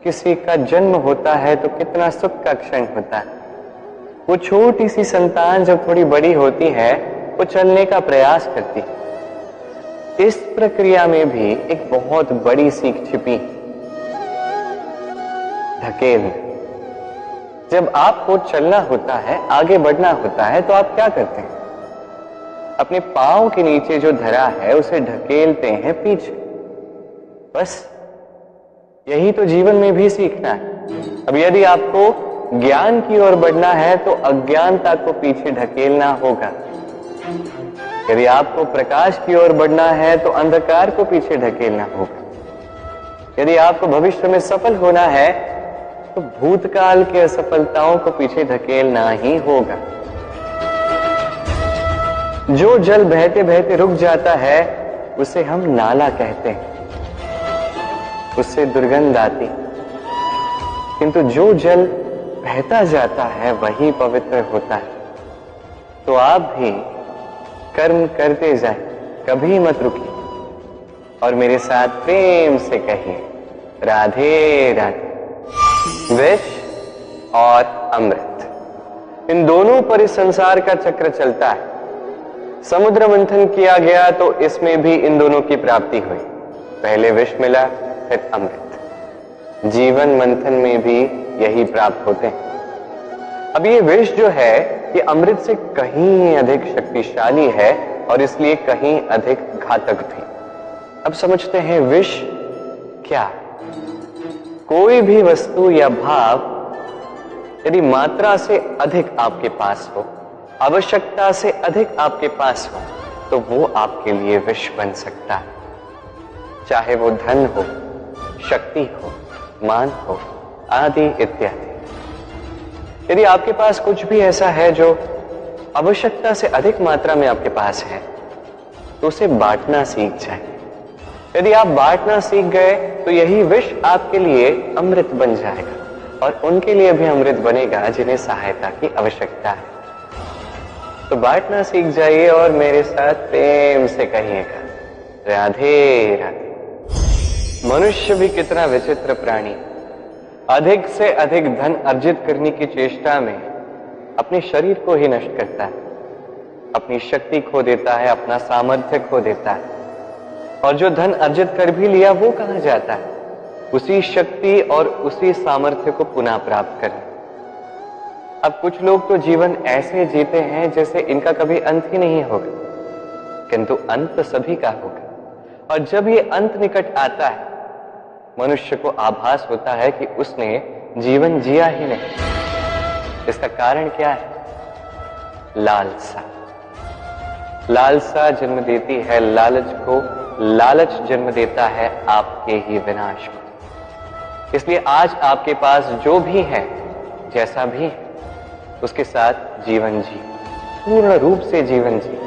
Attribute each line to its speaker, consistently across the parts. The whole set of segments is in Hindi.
Speaker 1: किसी का जन्म होता है तो कितना सुख का क्षण होता है। वो छोटी सी संतान जब थोड़ी बड़ी होती है वो चलने का प्रयास करती है। इस प्रक्रिया में भी एक बहुत बड़ी सीख छिपी, धकेल। जब आपको चलना होता है, आगे बढ़ना होता है, तो आप क्या करते हैं? अपने पांव के नीचे जो धरा है उसे ढकेलते हैं पीछे। बस यही तो जीवन में भी सीखना है। अब यदि आपको ज्ञान की ओर बढ़ना है तो अज्ञानता को पीछे ढकेलना होगा। यदि आपको प्रकाश की ओर बढ़ना है तो अंधकार को पीछे ढकेलना होगा। यदि आपको भविष्य में सफल होना है तो भूतकाल के असफलताओं को पीछे ढकेलना ही होगा। जो जल बहते बहते रुक जाता है उसे हम नाला कहते हैं, उससे दुर्गंध आती। किंतु जो जल बहता जाता है वही पवित्र होता है। तो आप भी कर्म करते जाए, कभी मत रुकिए और मेरे साथ प्रेम से कहिए राधे राधे। विष और अमृत, इन दोनों पर इस संसार का चक्र चलता है। समुद्र मंथन किया गया तो इसमें भी इन दोनों की प्राप्ति हुई। पहले विष मिला, फिर अमृत। जीवन मंथन में भी यही प्राप्त होते हैं। अब ये विष जो है ये अमृत से कहीं अधिक शक्तिशाली है और इसलिए कहीं अधिक घातक भी। अब समझते हैं विष क्या। कोई भी वस्तु या भाव यदि मात्रा से अधिक आपके पास हो, आवश्यकता से अधिक आपके पास हो, तो वो आपके लिए विष बन सकता है। चाहे वो धन हो, शक्ति हो, मान हो, आदि इत्यादि। यदि आपके पास कुछ भी ऐसा है जो आवश्यकता से अधिक मात्रा में आपके पास है तो उसे बांटना सीख जाए। यदि आप बांटना सीख गए तो यही विष आपके लिए अमृत बन जाएगा और उनके लिए भी अमृत बनेगा जिन्हें सहायता की आवश्यकता है। तो बांटना सीख जाइए और मेरे साथ प्रेम से कहिएगा राधे राधे। मनुष्य भी कितना विचित्र प्राणी, अधिक से अधिक धन अर्जित करने की चेष्टा में अपने शरीर को ही नष्ट करता है, अपनी शक्ति खो देता है, अपना सामर्थ्य खो देता है। और जो धन अर्जित कर भी लिया वो कहां जाता है? उसी शक्ति और उसी सामर्थ्य को पुनः प्राप्त करने। अब कुछ लोग तो जीवन ऐसे जीते हैं जैसे इनका कभी अंत ही नहीं होगा, किंतु अंत सभी का होगा। और जब ये अंत निकट आता है मनुष्य को आभास होता है कि उसने जीवन जिया ही नहीं। इसका कारण क्या है? लालसा। लालसा जन्म देती है लालच को, लालच जन्म देता है आपके ही विनाश को। इसलिए आज आपके पास जो भी है, जैसा भी है, उसके साथ जीवन जी, पूर्ण रूप से जीवन जी।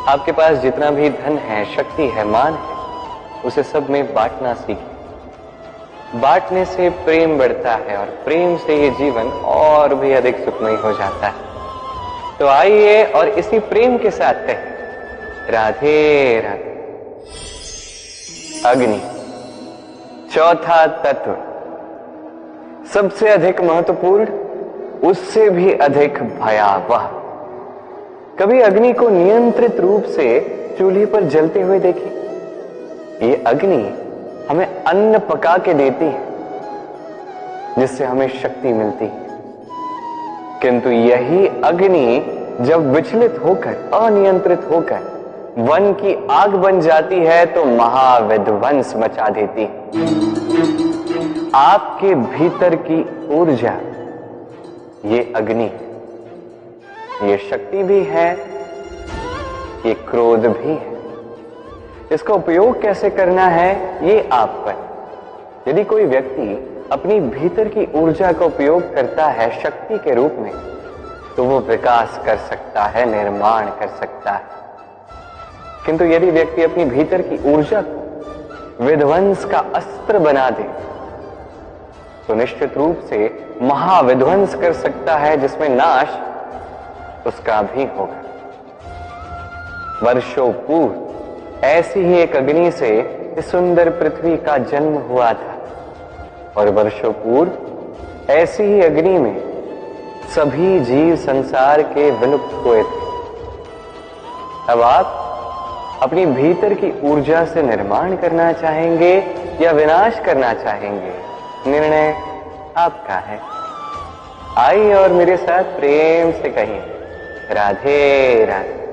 Speaker 1: आपके पास जितना भी धन है, शक्ति है, मान है, उसे सब में बांटना सीखिए। बांटने से प्रेम बढ़ता है और प्रेम से ये जीवन और भी अधिक सुखमय हो जाता है। तो आइए और इसी प्रेम के साथ कहें राधे राधे। अग्नि, चौथा तत्व, सबसे अधिक महत्वपूर्ण, उससे भी अधिक भयावह। कभी अग्नि को नियंत्रित रूप से चूल्हे पर जलते हुए देखिए। ये अग्नि हमें अन्न पका के देती है जिससे हमें शक्ति मिलती है। किंतु यही अग्नि जब विचलित होकर, अनियंत्रित होकर वन की आग बन जाती है तो महाविध्वंस मचा देती है। आपके भीतर की ऊर्जा ये अग्नि, ये शक्ति भी है, ये क्रोध भी है। इसका उपयोग कैसे करना है ये आप पर। यदि कोई व्यक्ति अपनी भीतर की ऊर्जा का उपयोग करता है शक्ति के रूप में तो वो विकास कर सकता है, निर्माण कर सकता है। किंतु यदि व्यक्ति अपनी भीतर की ऊर्जा को विध्वंस का अस्त्र बना दे तो निश्चित रूप से महाविध्वंस कर सकता है जिसमें नाश उसका भी होगा। वर्षों पूर्व ऐसी ही एक अग्नि से इस सुंदर पृथ्वी का जन्म हुआ था। और वर्षों पूर्व ऐसी ही अग्नि में सभी जीव संसार के विलुप्त हुए थे। अब आप अपनी भीतर की ऊर्जा से निर्माण करना चाहेंगे या विनाश करना चाहेंगे, निर्णय आपका है। आइए और मेरे साथ प्रेम से कहिए, राधे राधे।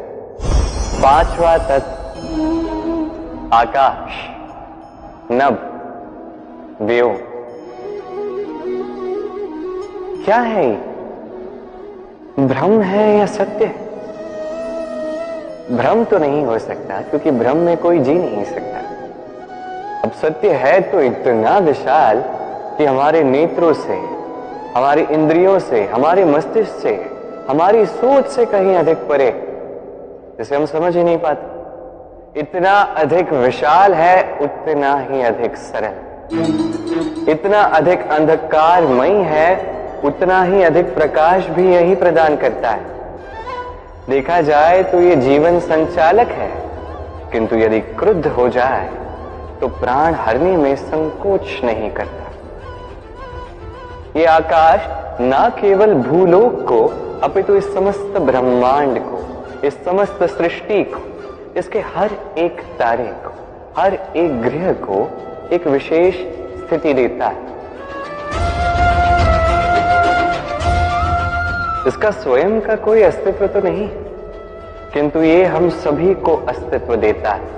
Speaker 1: पांचवा तत्व आकाश, नभ, व्योम। क्या है ये? भ्रम है या सत्य है? भ्रम तो नहीं हो सकता, क्योंकि भ्रम में कोई जी नहीं सकता। अब सत्य है तो इतना विशाल कि हमारे नेत्रों से, हमारी इंद्रियों से, हमारे मस्तिष्क से, हमारी सोच से कहीं अधिक परे, जिसे हम समझ ही नहीं पाते। इतना अधिक विशाल है, उतना ही अधिक सरल। इतना अधिक अंधकारमय है, उतना ही अधिक प्रकाश भी यही प्रदान करता है। देखा जाए तो ये जीवन संचालक है, किंतु यदि क्रुद्ध हो जाए तो प्राण हरने में संकोच नहीं करता। ये आकाश ना केवल भूलोक को, अपितु इस समस्त ब्रह्मांड को, इस समस्त सृष्टि को, इसके हर एक तारे को, हर एक ग्रह को एक विशेष स्थिति देता है। इसका स्वयं का कोई अस्तित्व तो नहीं, किंतु ये हम सभी को अस्तित्व देता है।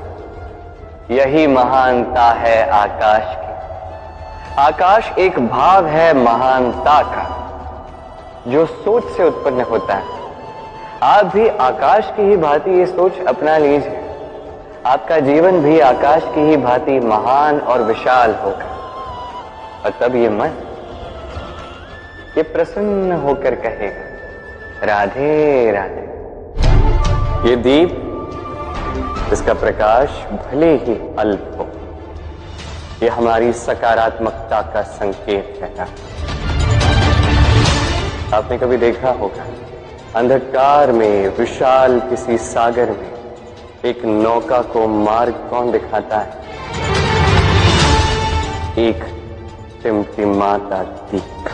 Speaker 1: यही महानता है आकाश की। आकाश एक भाव है महानता का, जो सोच से उत्पन्न होता है। आप भी आकाश की ही भांति ये सोच अपना लीजिए। आपका जीवन भी आकाश की ही भांति महान और विशाल होगा, और तब ये मन ये प्रसन्न होकर कहेगा, राधे राधे। ये दीप, इसका प्रकाश भले ही अल्प हो, ये हमारी सकारात्मकता का संकेत है। आपने कभी देखा होगा, अंधकार में विशाल किसी सागर में एक नौका को मार्ग कौन दिखाता है? एक टिमटिमाता दीप।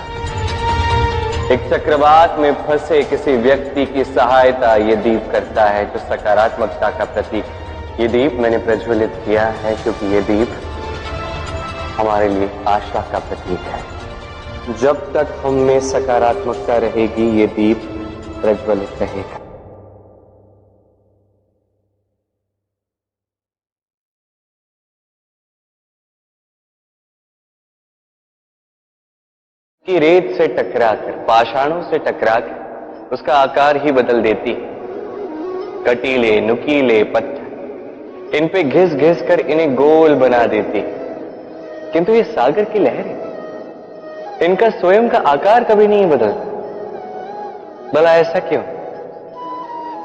Speaker 1: एक चक्रवात में फंसे किसी व्यक्ति की सहायता ये दीप करता है, जो सकारात्मकता का प्रतीक। ये दीप मैंने प्रज्वलित किया है क्योंकि ये दीप हमारे लिए आशा का प्रतीक है। जब तक हम में सकारात्मकता रहेगी, ये दीप प्रज्वलित रहेगा। कि रेत से टकराकर, पाषाणों से टकराकर उसका आकार ही बदल देती। कटीले नुकीले पत्थर इन पे घिस घिस कर इन्हें गोल बना देती, किंतु ये सागर की लहरें, इनका स्वयं का आकार कभी नहीं बदलता। भला ऐसा क्यों?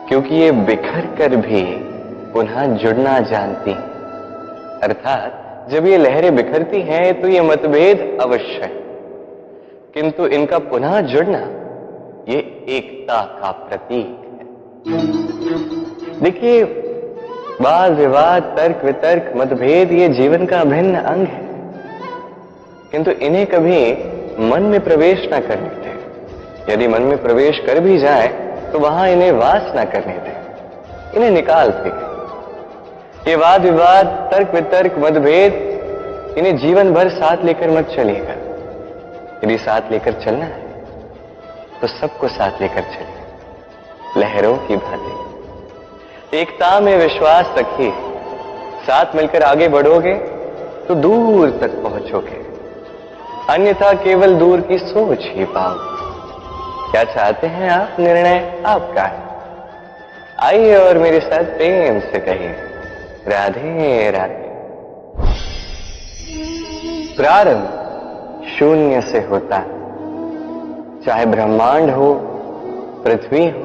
Speaker 1: क्योंकि ये बिखर कर भी पुनः जुड़ना जानती। अर्थात जब ये लहरें बिखरती हैं तो ये मतभेद अवश्य है, किंतु इनका पुनः जुड़ना ये एकता का प्रतीक है। देखिए, वाद विवाद, तर्क वितर्क, मतभेद ये जीवन का अभिन्न अंग है, किंतु इन्हें कभी मन में प्रवेश न करने दें। यदि मन में प्रवेश कर भी जाए तो वहां इन्हें वास न करने दें, इन्हें निकाल फेंकें। ये वाद विवाद, तर्क वितर्क, मतभेद, इन्हें जीवन भर साथ लेकर मत चलिएगा। यदि साथ लेकर चलना है तो सबको साथ लेकर चलिए, लहरों की भांति। एकता में विश्वास रखिए, साथ मिलकर आगे बढ़ोगे तो दूर तक पहुंचोगे, अन्यथा केवल दूर की सोच ही पाओगे। क्या चाहते हैं आप? निर्णय आपका है। आइए और मेरे साथ प्रेम से कहिए, राधे राधे। प्रारंभ शून्य से होता है, चाहे ब्रह्मांड हो, पृथ्वी हो,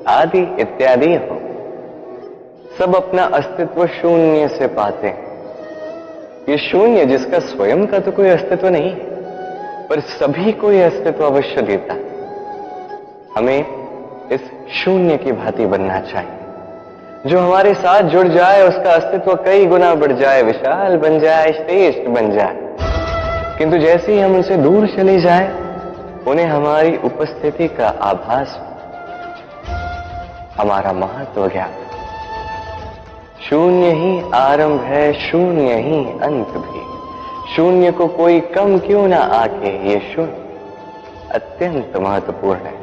Speaker 1: आदि इत्यादि हो, सब अपना अस्तित्व शून्य से पाते हैं। ये शून्य जिसका स्वयं का तो कोई अस्तित्व नहीं है, पर सभी को यह अस्तित्व अवश्य देता है। हमें इस शून्य की भांति बनना चाहिए। जो हमारे साथ जुड़ जाए उसका अस्तित्व कई गुना बढ़ जाए, विशाल बन जाए, श्रेष्ठ बन जाए। किंतु जैसे ही हम उनसे दूर चले जाए, उन्हें हमारी उपस्थिति का आभास, हमारा महत्व ज्ञात। शून्य ही आरंभ है, शून्य ही अंत भी। शून्य को कोई कम क्यों ना आके, ये शून्य अत्यंत महत्वपूर्ण है।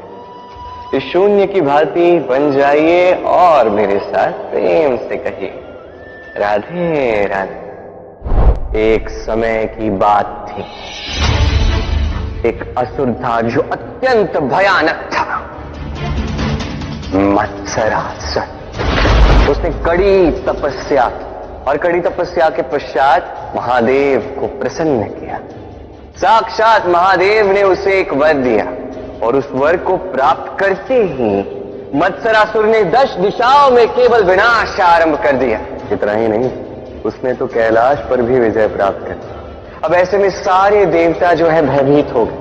Speaker 1: इस शून्य की भांति बन जाइए और मेरे साथ प्रेम से कहिए, राधे राधे। एक समय की बात थी, एक असुर था जो अत्यंत भयानक था, मत्सरासुर। उसने कड़ी तपस्या और कड़ी तपस्या के पश्चात महादेव को प्रसन्न किया। साक्षात महादेव ने उसे एक वर दिया और उस वर को प्राप्त करते ही मत्सरासुर ने 10 दिशाओं में केवल विनाश आरंभ कर दिया। इतना ही नहीं, उसने तो कैलाश पर भी विजय प्राप्त कर दी। अब ऐसे में सारे देवता जो है भयभीत हो गए।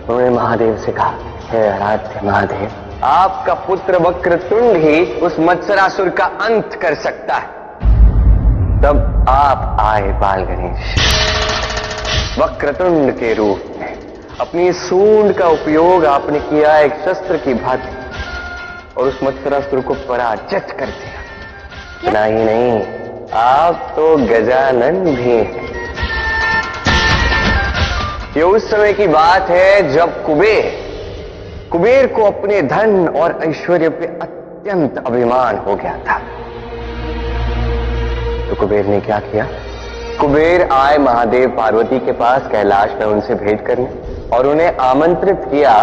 Speaker 1: उन्होंने महादेव से कहा, हे आराध्य महादेव, आपका पुत्र वक्रतुंड ही उस मत्सरासुर का अंत कर सकता है। तब आप आए बाल गणेश, वक्रतुंड के रूप में। अपनी सूंड का उपयोग आपने किया एक शस्त्र की भांति और उस मत्सरासुर को पराजित कर दिया। इतना ही नहीं, आप तो गजानन भी हैं। ये उस समय की बात है जब कुबेर को अपने धन और ऐश्वर्य पे अत्यंत अभिमान हो गया था। तो कुबेर ने क्या किया? कुबेर आए महादेव पार्वती के पास कैलाश में उनसे भेंट करने और उन्हें आमंत्रित किया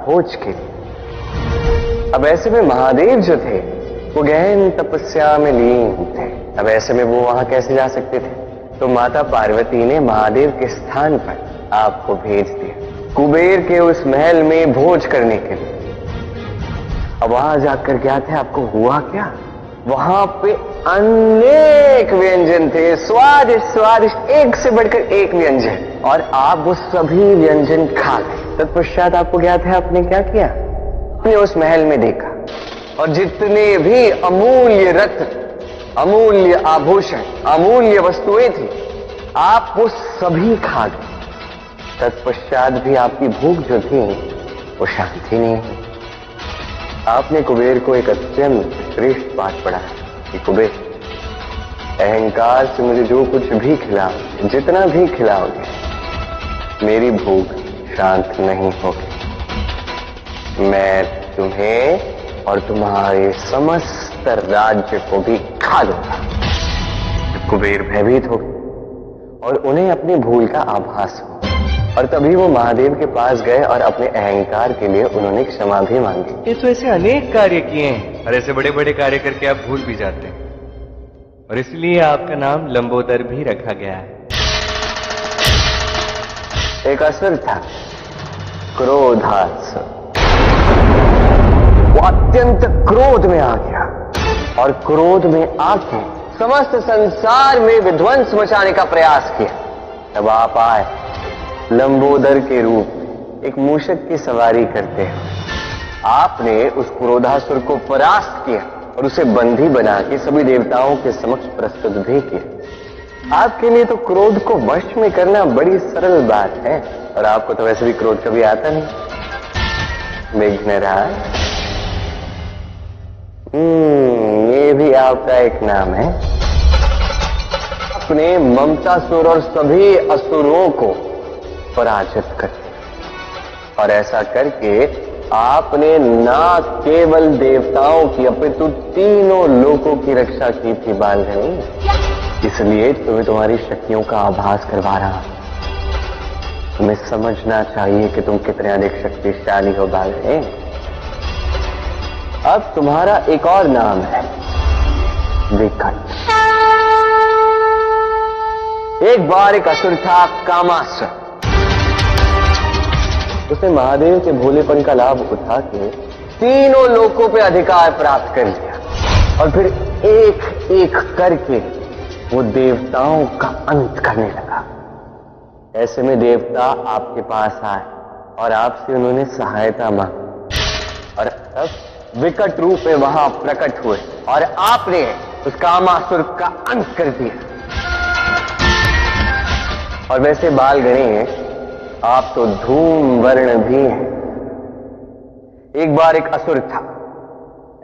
Speaker 1: भोज के लिए। अब ऐसे में महादेव जो थे वो गहन तपस्या में लीन थे। अब ऐसे में वो वहां कैसे जा सकते थे? तो माता पार्वती ने महादेव के स्थान पर आपको भेज दिया कुबेर के उस महल में भोज करने के लिए। अब वहां जाकर क्या थे, आपको हुआ क्या? वहां पे अनेक व्यंजन थे, स्वादिष्ट स्वादिष्ट, एक से बढ़कर एक व्यंजन, और आप वो सभी व्यंजन खा गए। तत्पश्चात आपको क्या था, आपने क्या किया? आपने उस महल में देखा और जितने भी अमूल्य रत्न, अमूल्य आभूषण, अमूल्य वस्तुएं थी, आप वो सभी खा गए। तत्पश्चात भी आपकी भूख जो थी वो शांति नहीं हुई। आपने कुबेर को एक अत्यंत श्रेष्ठ बात पढ़ाया कि कुबेर, अहंकार से मुझे जो कुछ भी खिलाओगे, जितना भी खिलाओगे, मेरी भूख शांत नहीं होगी। मैं तुम्हें और तुम्हारे समस्त राज्य को भी खा लूंगा। कुबेर भयभीत हो गए और उन्हें अपनी भूल का आभास हुआ, और तभी वो महादेव के पास गए और अपने अहंकार के लिए उन्होंने क्षमा भी मांगी।
Speaker 2: ये तो ऐसे अनेक कार्य किए हैं और ऐसे बड़े बड़े कार्य करके आप भूल भी जाते हैं, और इसलिए आपका नाम लंबोदर भी रखा गया है।
Speaker 1: एक असुर था, क्रोधासुर। वो अत्यंत क्रोध में आ गया और क्रोध में आके समस्त संसार में विध्वंस मचाने का प्रयास किया। तब आप आए लंबोदर के रूप में, एक मूषक की सवारी करते हैं। आपने उस क्रोधासुर को परास्त किया और उसे बंदी बना के सभी देवताओं के समक्ष प्रस्तुत भी किया। आपके लिए तो क्रोध को वश में करना बड़ी सरल बात है, और आपको तो वैसे भी क्रोध कभी आता नहीं। विघ्नराज, ये भी आपका एक नाम है। अपने ममतासुर और सभी असुरों को पराजित कर, और ऐसा करके आपने ना केवल देवताओं की अपितु तीनों लोकों की रक्षा की थी बालगणी। इसलिए तुम्हें तुम्हारी शक्तियों का आभास करवा रहा। तुम्हें समझना चाहिए कि तुम कितने अधिक शक्तिशाली हो बालगणी। अब तुम्हारा एक और नाम है, विकट। एक बार एक असुर था, कामासुर। उसने महादेव के भोलेपन का लाभ उठा के तीनों लोकों पे अधिकार प्राप्त कर लिया, और फिर एक एक करके वो देवताओं का अंत करने लगा। ऐसे में देवता आपके पास आए और आपसे उन्होंने सहायता मांगी, और तब विकट रूप में वहां प्रकट हुए और आपने उस कामासुर का अंत कर दिया। और वैसे बाल गणे आप तो धूम वर्ण भी हैं। एक बार एक असुर था,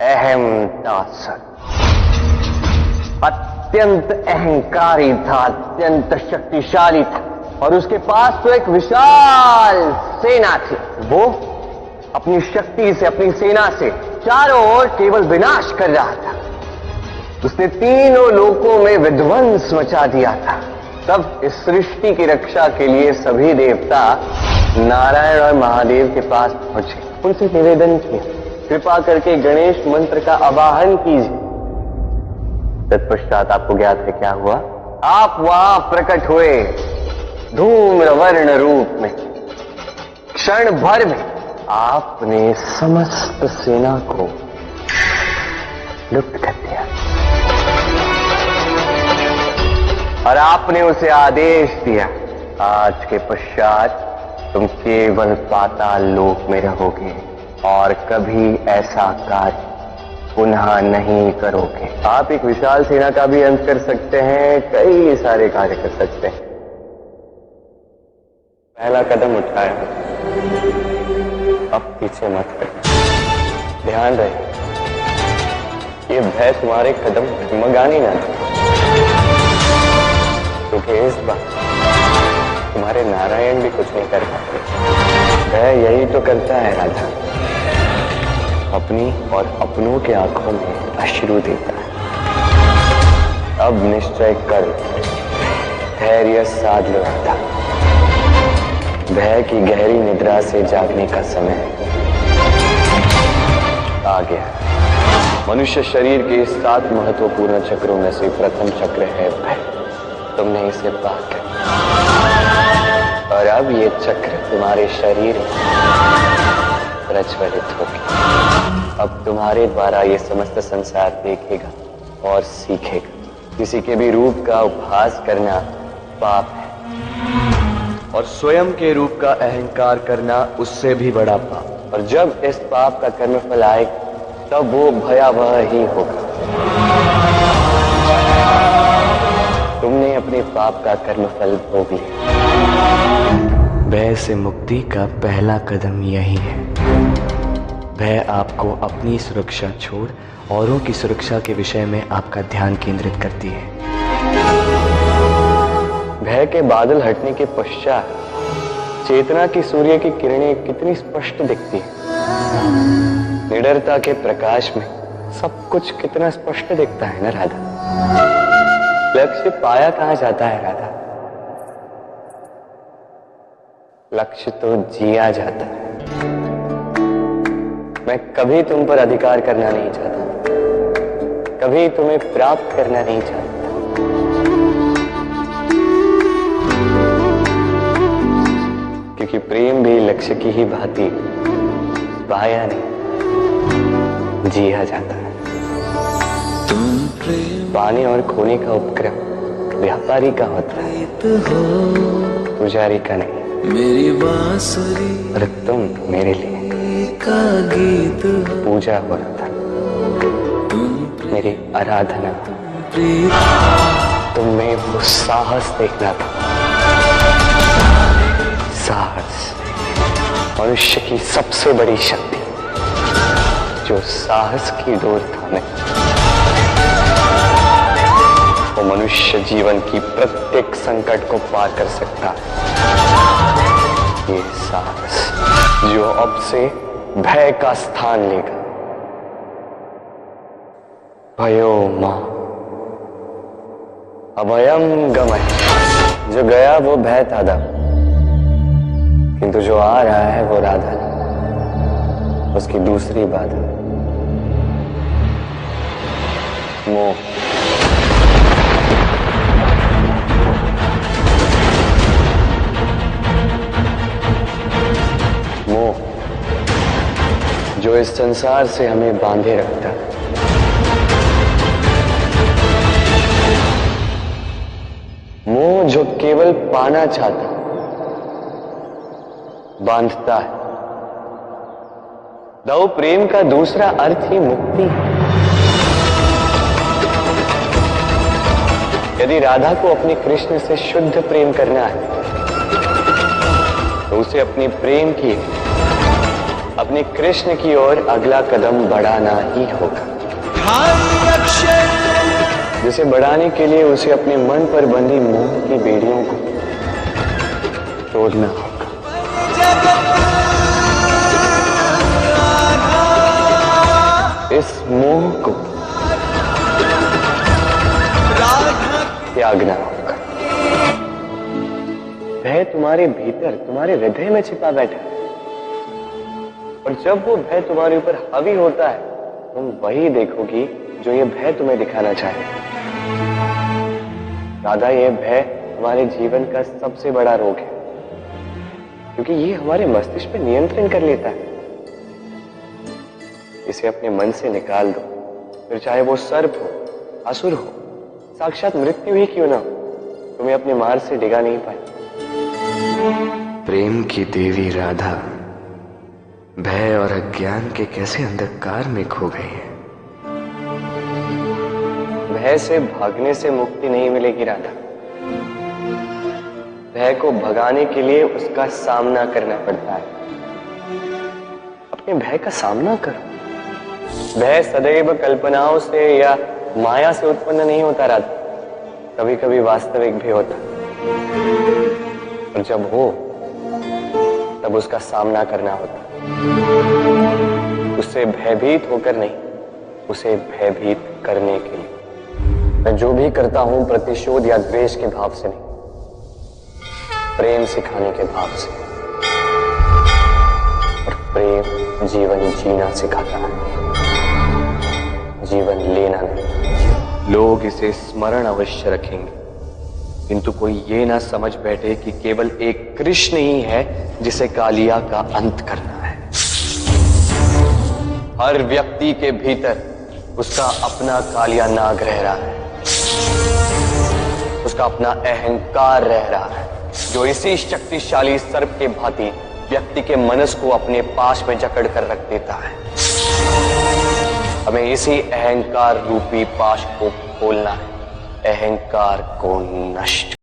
Speaker 1: अहमतासुर। अत्यंत अहंकारी था, अत्यंत शक्तिशाली था, और उसके पास तो एक विशाल सेना थी। वो अपनी शक्ति से, अपनी सेना से चारों ओर केवल विनाश कर रहा था। उसने तीनों लोकों में विध्वंस मचा दिया था। तब इस सृष्टि की रक्षा के लिए सभी देवता नारायण और महादेव के पास पहुंचे, उनसे निवेदन किया, कृपा करके गणेश मंत्र का आवाहन कीजिए। तत्पश्चात आपको ज्ञात है क्या हुआ? आप वहां प्रकट हुए धूम्रवर्ण रूप में। क्षण भर में आपने समस्त सेना को लुप्त कर दिया और आपने उसे आदेश दिया, आज के पश्चात तुम केवल पाताल लोक में रहोगे और कभी ऐसा कार्य पुनः नहीं करोगे। आप एक विशाल सेना का भी अंत कर सकते हैं, कई सारे कार्य कर सकते हैं। पहला कदम उठाया, अब पीछे मत कर। ध्यान रहे, ये भय तुम्हारे कदम डगमगाने ना दे, क्योंकि इस बार तुम्हारे नारायण भी कुछ नहीं कर पाते। भय यही तो करता है राधा, अपनी और अपनों के आंखों में अश्रु देता है। अब निश्चय कर, धैर्य साध लो राधा। भय की गहरी निद्रा से जागने का समय आ गया। मनुष्य शरीर के 7 महत्वपूर्ण चक्रों में से प्रथम चक्र है भय। तुमने इसे पार कर, और अब ये चक्र तुम्हारे शरीर में प्रज्वलित होगी। अब तुम्हारे द्वारा ये समस्त संसार देखेगा और सीखेगा। किसी के भी रूप का उपहास करना पाप है, और स्वयं के रूप का अहंकार करना उससे भी बड़ा पाप। और जब इस पाप का कर्मफल आएगा तब वो भयावह ही होगा। तुमने अपने पाप का कर्मफल भोग लिया। भय से मुक्ति का पहला कदम यही है। भय आपको अपनी सुरक्षा छोड़ औरों की सुरक्षा के विषय में आपका ध्यान केंद्रित करती है। भय के बादल हटने के पश्चात चेतना की सूर्य की किरणें कितनी स्पष्ट दिखती है। निडरता के प्रकाश में सब कुछ कितना स्पष्ट दिखता है ना राधा। लक्ष्य पाया कहां जाता है राधा? लक्ष्य तो जिया जाता है। मैं कभी तुम पर अधिकार करना नहीं चाहता, कभी तुम्हें प्राप्त करना नहीं चाहता। क्योंकि प्रेम भी लक्ष्य की ही भांति पाया नहीं, जिया जाता है। पाने और खोने का उपक्रम व्यापारी का होता है, पुजारी का नहीं। मेरी बांसुरी और तुम मेरे लिए का गीत पूजा हो रहा था, मेरी आराधना। तुम्हें वो साहस देखना था। साहस मनुष्य की सबसे बड़ी शक्ति, जो साहस की डोर थामे वो मनुष्य जीवन की प्रत्येक संकट को पार कर सकता है। ये साहस जो अब से भय का स्थान लेगा। भयो मां अभयम गमय। जो गया वो भय था दा, किंतु जो आ रहा है वो राधा, उसकी दूसरी बाधा मोह। मोह जो इस संसार से हमें बांधे रखता है। मोह जो केवल पाना चाहता, बांधता है। दो प्रेम का दूसरा अर्थ ही मुक्ति है। यदि राधा को अपने कृष्ण से शुद्ध प्रेम करना है तो उसे अपने प्रेम की, अपने कृष्ण की ओर अगला कदम बढ़ाना ही होगा। जिसे बढ़ाने के लिए उसे अपने मन पर बंधी मोह की बेड़ियों को तोड़ना होगा। इस मोह को त्यागना होगा। भय तुम्हारे भीतर, तुम्हारे हृदय में छिपा बैठा है, और जब वो भय तुम्हारे ऊपर हावी होता है, तुम वही देखोगी जो ये भय तुम्हें दिखाना चाहे। राधा, ये भय हमारे जीवन का सबसे बड़ा रोग है, क्योंकि ये हमारे मस्तिष्क पर नियंत्रण कर लेता है। इसे अपने मन से निकाल दो, फिर चाहे वो सर्प हो, असुर हो, साक्षात मृत्यु ही क्यों ना हो, तुम्हें अपने मार्ग से डिगा नहीं पाए। प्रेम की देवी राधा भय और अज्ञान के कैसे अंधकार में खो गई है। भय से भागने से मुक्ति नहीं मिलेगी राधा। भय को भगाने के लिए उसका सामना करना पड़ता है। अपने भय का सामना करो। भय सदैव कल्पनाओं से या माया से उत्पन्न नहीं होता राधा, कभी कभी वास्तविक भी होता, और जब हो तब उसका सामना करना होता। उससे भयभीत होकर नहीं, उसे भयभीत करने के लिए। मैं जो भी करता हूं प्रतिशोध या द्वेष के भाव से नहीं, प्रेम सिखाने के भाव से। और प्रेम जीवन जीना सिखाता है, जीवन लेना नहीं। लोग इसे स्मरण अवश्य रखेंगे, किंतु कोई ये ना समझ बैठे कि केवल एक कृष्ण ही है जिसे कालिया का अंत करना है। हर व्यक्ति के भीतर उसका अपना कालिया नाग रह रहा है, उसका अपना अहंकार रह रहा है, जो इसी शक्तिशाली सर्प के भांति व्यक्ति के मनस को अपने पास में जकड़ कर रख देता है। हमें इसी अहंकार रूपी पाश को खोलना है, अहंकार को नष्ट